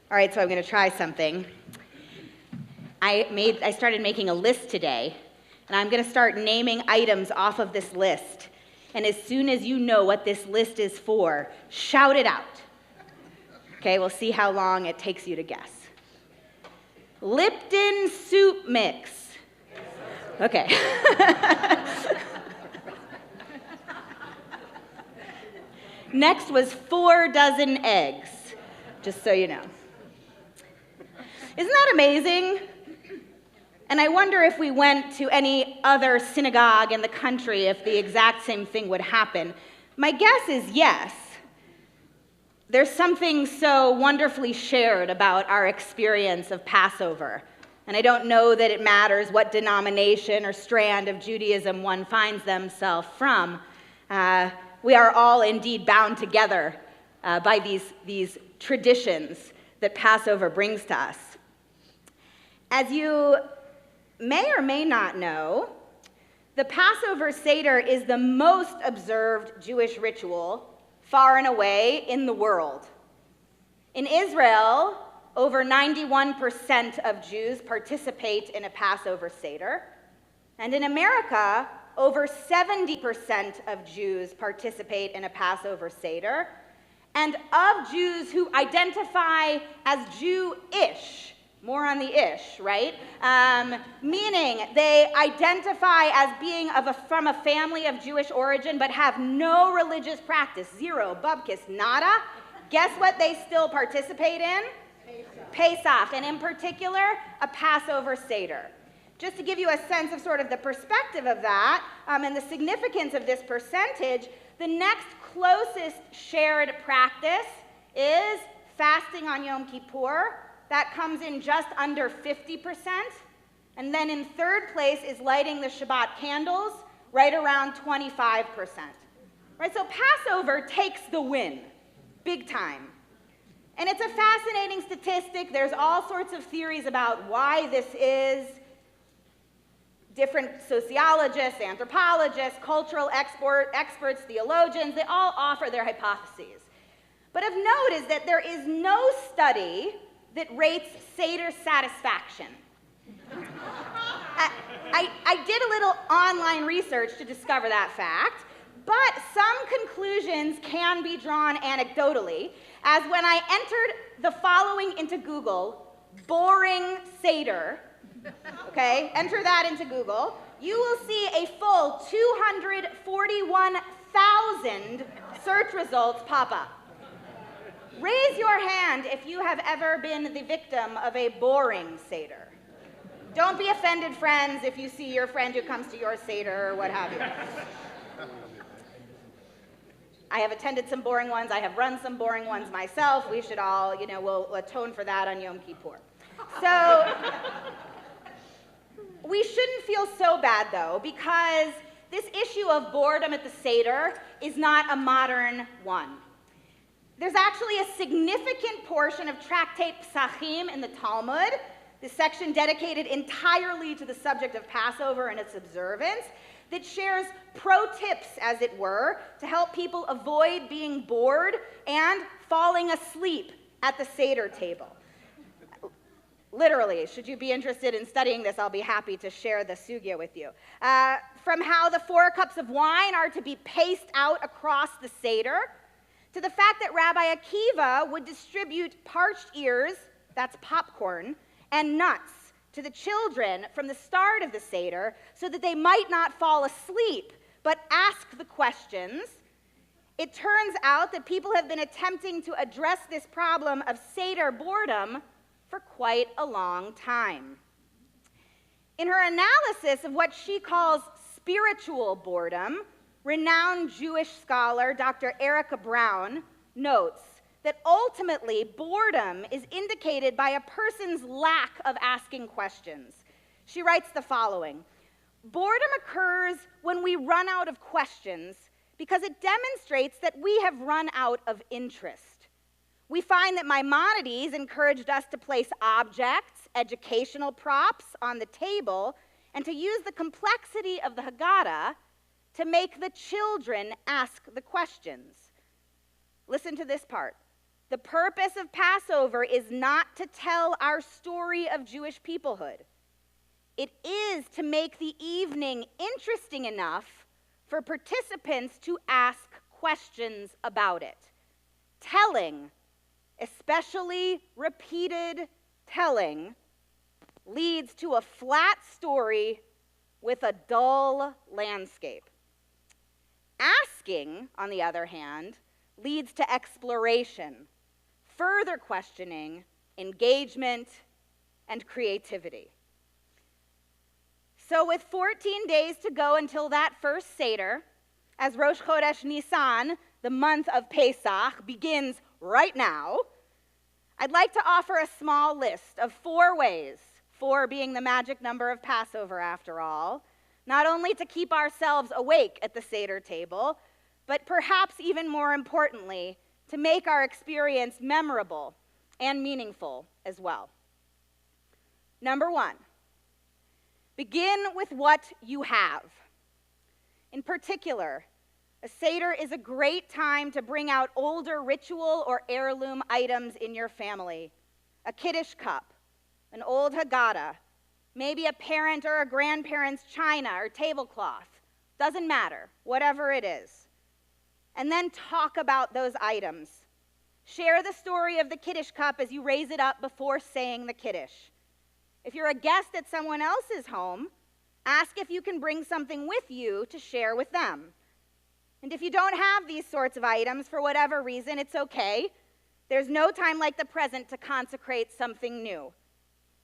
All right, so I'm going to try something. I started making a list today, and I'm going to start naming items off of this list. And as soon as you know what this list is for, shout it out. Okay, we'll see how long it takes you to guess. Lipton soup mix. Okay. Next was 4 dozen eggs, just so you know. Isn't that amazing? And I wonder if we went to any other synagogue in the country if the exact same thing would happen. My guess is yes. There's something so wonderfully shared about our experience of Passover. And I don't know that it matters what denomination or strand of Judaism one finds themselves from. We are all indeed bound together by these traditions that Passover brings to us. As you may or may not know, the Passover Seder is the most observed Jewish ritual far and away in the world. In Israel, over 91% of Jews participate in a Passover Seder. And in America, over 70% of Jews participate in a Passover Seder. And of Jews who identify as Jew-ish, more on the ish, right? Meaning they identify as being from a family of Jewish origin but have no religious practice, zero, bubkis, nada. Guess what they still participate in? Pesach, and in particular, a Passover Seder. Just to give you a sense of sort of the perspective of that and the significance of this percentage, the next closest shared practice is fasting on Yom Kippur. That comes in just under 50%. And then in third place is lighting the Shabbat candles, right around 25%. Right, so Passover takes the win, big time. And it's a fascinating statistic. There's all sorts of theories about why this is. Different sociologists, anthropologists, cultural experts, theologians, they all offer their hypotheses. But of note is that there is no study that rates Seder satisfaction. I did a little online research to discover that fact, but some conclusions can be drawn anecdotally, as when I entered the following into Google, boring Seder, okay, enter that into Google, you will see a full 241,000 search results pop up. Raise your hand if you have ever been the victim of a boring Seder. Don't be offended, friends, if you see your friend who comes to your Seder or what have you. I have attended some boring ones. I have run some boring ones myself. We should all, we'll atone for that on Yom Kippur. So we shouldn't feel so bad, though, because this issue of boredom at the Seder is not a modern one. There's actually a significant portion of Tractate Psachim in the Talmud, this section dedicated entirely to the subject of Passover and its observance, that shares pro tips, as it were, to help people avoid being bored and falling asleep at the Seder table. Literally, should you be interested in studying this, I'll be happy to share the sugya with you. From how the 4 cups of wine are to be paced out across the Seder, to the fact that Rabbi Akiva would distribute parched ears, that's popcorn, and nuts to the children from the start of the Seder so that they might not fall asleep, but ask the questions. It turns out that people have been attempting to address this problem of Seder boredom for quite a long time. In her analysis of what she calls spiritual boredom, renowned Jewish scholar Dr. Erica Brown notes that ultimately boredom is indicated by a person's lack of asking questions. She writes the following: boredom occurs when we run out of questions because it demonstrates that we have run out of interest. We find that Maimonides encouraged us to place objects, educational props on the table, and to use the complexity of the Haggadah to make the children ask the questions. Listen to this part. The purpose of Passover is not to tell our story of Jewish peoplehood. It is to make the evening interesting enough for participants to ask questions about it. Telling, especially repeated telling, leads to a flat story with a dull landscape. Asking, on the other hand, leads to exploration, further questioning, engagement, and creativity. So with 14 days to go until that first Seder, as Rosh Chodesh Nisan, the month of Pesach, begins right now, I'd like to offer a small list of 4 ways, 4 being the magic number of Passover after all, not only to keep ourselves awake at the Seder table, but perhaps even more importantly, to make our experience memorable and meaningful as well. Number 1, begin with what you have. In particular, a Seder is a great time to bring out older ritual or heirloom items in your family. A Kiddush cup, an old Haggadah, maybe a parent or a grandparent's china or tablecloth. Doesn't matter, whatever it is. And then talk about those items. Share the story of the Kiddush cup as you raise it up before saying the Kiddush. If you're a guest at someone else's home, ask if you can bring something with you to share with them. And if you don't have these sorts of items for whatever reason, it's okay. There's no time like the present to consecrate something new.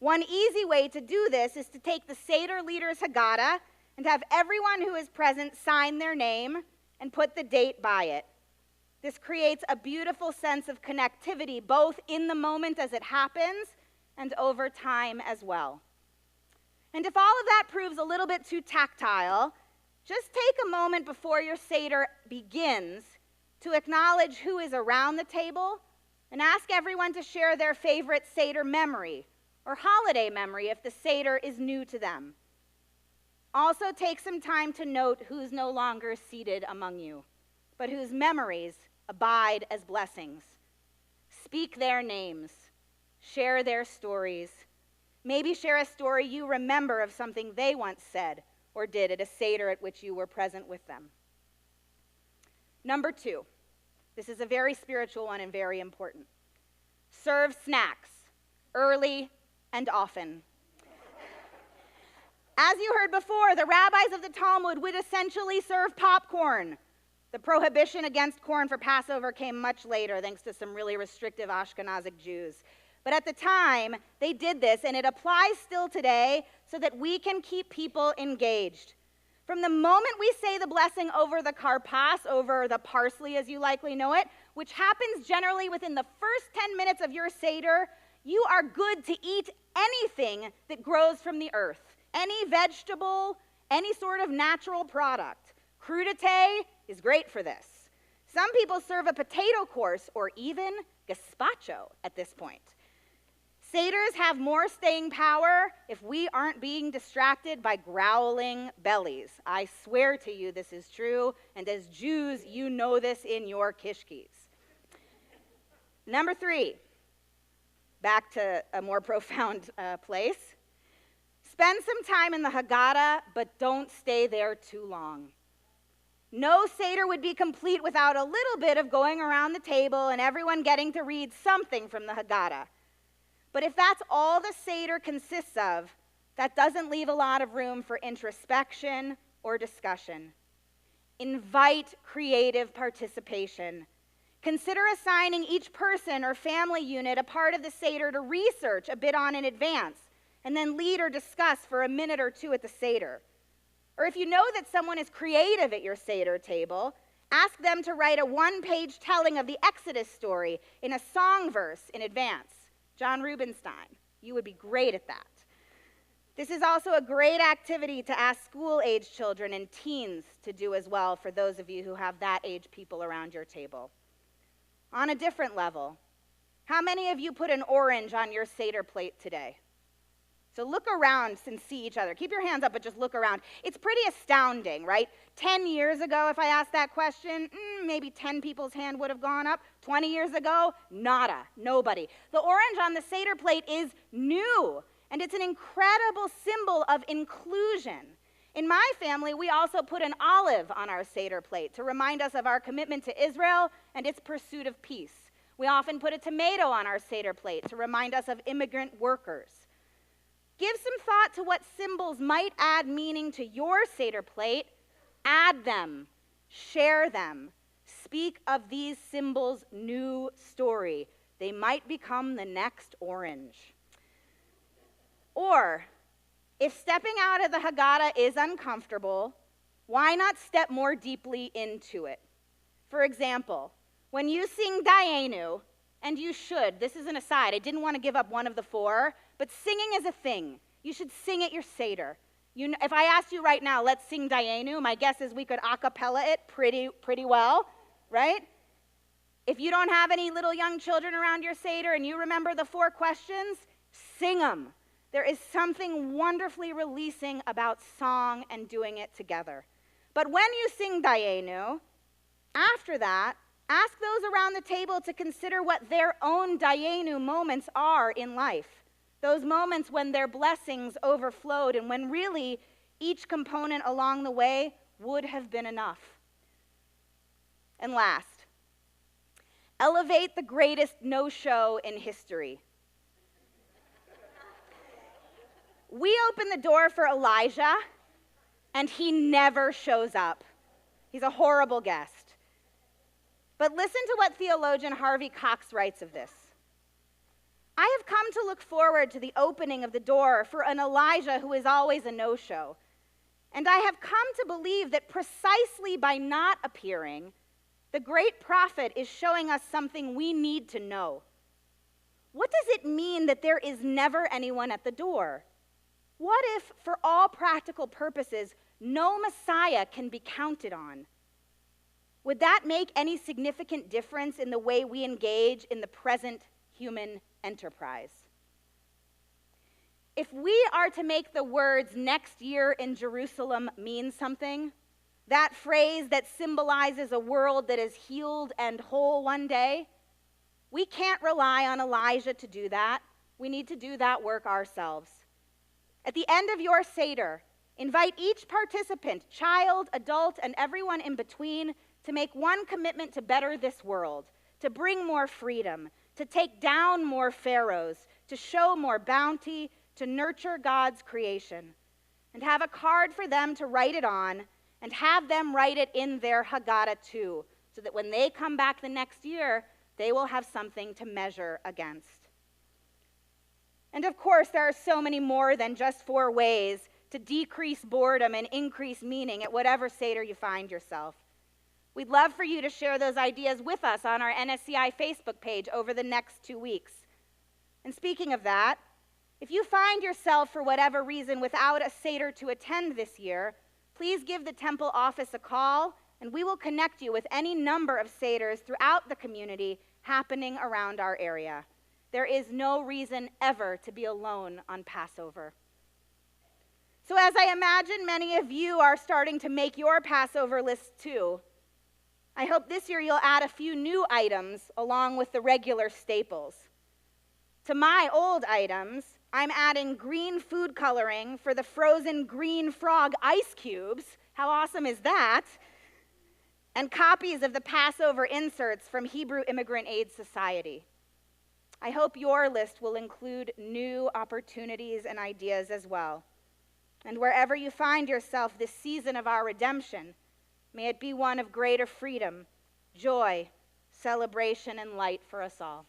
One easy way to do this is to take the Seder leader's Haggadah and have everyone who is present sign their name and put the date by it. This creates a beautiful sense of connectivity, both in the moment as it happens and over time as well. And if all of that proves a little bit too tactile, just take a moment before your Seder begins to acknowledge who is around the table and ask everyone to share their favorite Seder memory or holiday memory if the Seder is new to them. Also take some time to note who's no longer seated among you, but whose memories abide as blessings. Speak their names, share their stories. Maybe share a story you remember of something they once said or did at a Seder at which you were present with them. Number 2, this is a very spiritual one and very important. Serve snacks, early and often. As you heard before, the rabbis of the Talmud would essentially serve popcorn. The prohibition against corn for Passover came much later, thanks to some really restrictive Ashkenazic Jews. But at the time, they did this, and it applies still today so that we can keep people engaged. From the moment we say the blessing over the karpas, over the parsley as you likely know it, which happens generally within the first 10 minutes of your Seder, you are good to eat anything that grows from the earth, any vegetable, any sort of natural product. Crudité is great for this. Some people serve a potato course or even gazpacho at this point. Seders have more staying power if we aren't being distracted by growling bellies. I swear to you this is true, and as Jews, you know this in your kishkis. Number 3, back to a more profound place. Spend some time in the Haggadah, but don't stay there too long. No Seder would be complete without a little bit of going around the table and everyone getting to read something from the Haggadah. But if that's all the Seder consists of, that doesn't leave a lot of room for introspection or discussion. Invite creative participation. Consider assigning each person or family unit a part of the Seder to research a bit on in advance, and then lead or discuss for a minute or two at the Seder. Or if you know that someone is creative at your Seder table, ask them to write a 1-page telling of the Exodus story in a song verse in advance. John Rubinstein, you would be great at that. This is also a great activity to ask school-age children and teens to do as well, for those of you who have that age people around your table. On a different level, how many of you put an orange on your Seder plate today? So look around and see each other. Keep your hands up, but just look around. It's pretty astounding, right? 10 years ago, if I asked that question, maybe 10 people's hand would have gone up. 20 years ago, nada, nobody. The orange on the Seder plate is new, and it's an incredible symbol of inclusion. In my family, we also put an olive on our Seder plate to remind us of our commitment to Israel and its pursuit of peace. We often put a tomato on our Seder plate to remind us of immigrant workers. Give some thought to what symbols might add meaning to your Seder plate. Add them, share them. Speak of these symbols' new story. They might become the next orange. Or, if stepping out of the Haggadah is uncomfortable, why not step more deeply into it? For example, when you sing Dayenu, and you should, this is an aside, I didn't want to give up one of the four, but singing is a thing. You should sing at your Seder. If I asked you right now, let's sing Dayenu, my guess is we could a cappella it pretty well, right? If you don't have any little young children around your Seder and you remember the four questions, sing them. There is something wonderfully releasing about song and doing it together. But when you sing Dayenu, after that, ask those around the table to consider what their own Dayenu moments are in life. Those moments when their blessings overflowed and when really each component along the way would have been enough. And last, elevate the greatest no-show in history. We open the door for Elijah, and he never shows up. He's a horrible guest. But listen to what theologian Harvey Cox writes of this. I have come to look forward to the opening of the door for an Elijah who is always a no-show. And I have come to believe that precisely by not appearing, the great prophet is showing us something we need to know. What does it mean that there is never anyone at the door? What if, for all practical purposes, no Messiah can be counted on? Would that make any significant difference in the way we engage in the present human enterprise? If we are to make the words "next year in Jerusalem" mean something, that phrase that symbolizes a world that is healed and whole one day, we can't rely on Elijah to do that. We need to do that work ourselves. At the end of your Seder, invite each participant, child, adult, and everyone in between, to make one commitment to better this world, to bring more freedom, to take down more pharaohs, to show more bounty, to nurture God's creation, and have a card for them to write it on, and have them write it in their Haggadah too, so that when they come back the next year, they will have something to measure against. And of course, there are so many more than just 4 ways to decrease boredom and increase meaning at whatever Seder you find yourself. We'd love for you to share those ideas with us on our NSCI Facebook page over the next 2 weeks. And speaking of that, if you find yourself for whatever reason without a Seder to attend this year, please give the temple office a call, and we will connect you with any number of Seders throughout the community happening around our area. There is no reason ever to be alone on Passover. So as I imagine many of you are starting to make your Passover list too, I hope this year you'll add a few new items along with the regular staples. To my old items, I'm adding green food coloring for the frozen green frog ice cubes. How awesome is that? And copies of the Passover inserts from Hebrew Immigrant Aid Society. I hope your list will include new opportunities and ideas as well. And wherever you find yourself this season of our redemption, may it be one of greater freedom, joy, celebration, and light for us all.